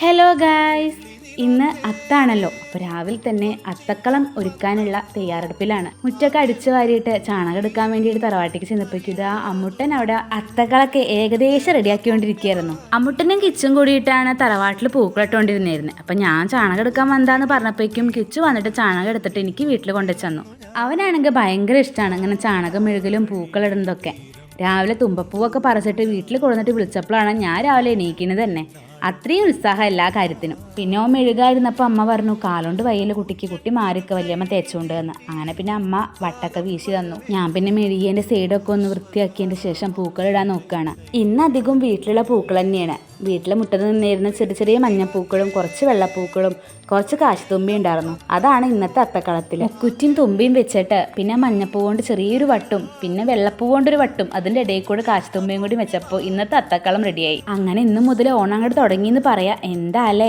Hello guys, ഇന്ന് അത്താണല്ലോ. അപ്പോൾ രാവിലെ തന്നെ അത്തക്കളം ഒരുക്കാനുള്ള തയ്യാറെടുപ്പിലാണ്. മുറ്റൊക്കെ അടിച്ചു വാരിയിട്ട് ചാണകം എടുക്കാൻ വേണ്ടിയിട്ട് തറവാട്ടിക്ക് ചെന്നപ്പോഴേക്കും ഇതാ അമ്മുട്ടൻ അവിടെ അത്തക്കളൊക്കെ ഏകദേശം റെഡിയാക്കിക്കൊണ്ടിരിക്കുകയായിരുന്നു. അമ്മുട്ടനും കിച്ചും കൂടിയിട്ടാണ് തറവാട്ടിൽ പൂക്കളിട്ടുകൊണ്ടിരുന്നായിരുന്നു. അപ്പം ഞാൻ ചാണകം എടുക്കാൻ വന്നാന്ന് പറഞ്ഞപ്പോഴേക്കും കിച്ചു വന്നിട്ട് ചാണകം എടുത്തിട്ട് എനിക്ക് വീട്ടിൽ കൊണ്ടുവച്ച് തന്നു. അവനാണെങ്കിൽ ഭയങ്കര ഇഷ്ടമാണ് ഇങ്ങനെ ചാണകം മെഴുകലും പൂക്കളിടുന്നതൊക്കെ. രാവിലെ തുമ്പപ്പൂവൊക്കെ പറിച്ചിട്ട് വീട്ടിൽ കൊണ്ടുവന്നിട്ട് വിളിച്ചപ്പോഴാണ് ഞാൻ രാവിലെ എണീക്കുന്നത് തന്നെ. അത്രയും ഉത്സാഹം എല്ലാ കാര്യത്തിനും. പിന്നെ ഓ മെഴുകായിരുന്നപ്പോൾ അമ്മ പറഞ്ഞു, കാലുകൊണ്ട് വയ്യല് കുട്ടി മാറിക്ക, വല്യമ്മ തേച്ചുകൊണ്ട് എന്ന്. അങ്ങനെ പിന്നെ അമ്മ വട്ടൊക്കെ വീശി തന്നു. ഞാൻ പിന്നെ മെഴുകിയതിൻ്റെ സൈഡൊക്കെ ഒന്ന് വൃത്തിയാക്കിയതിൻ്റെ ശേഷം പൂക്കളിടാൻ നോക്കുകയാണ്. ഇന്ന് അധികം വീട്ടിലുള്ള പൂക്കൾ തന്നെയാണ്. വീട്ടിലെ മുറ്റത്ത് നിന്നിരുന്ന ചെറിയ ചെറിയ മഞ്ഞപ്പൂക്കളും കുറച്ച് വെള്ളപ്പൂക്കളും കുറച്ച് കാശിത്തുമ്പി ഉണ്ടായിരുന്നു. അതാണ് ഇന്നത്തെ അത്തക്കളത്തിൽ. കുറ്റിയും തുമ്പിയും വെച്ചിട്ട് പിന്നെ മഞ്ഞപ്പൂ കൊണ്ട് ചെറിയൊരു വട്ടും പിന്നെ വെള്ളപ്പൂ കൊണ്ടൊരു വട്ടും അതിൻ്റെ ഇടയിൽ കൂടെ കാശിത്തുമ്പിയും കൂടി വെച്ചപ്പോൾ ഇന്നത്തെ അത്തക്കളം റെഡിയായി. അങ്ങനെ ഇന്ന് മുതൽ ഓണം അങ്ങോട്ട് തുടങ്ങിയെന്ന് പറയാം. എന്താ അല്ലേ?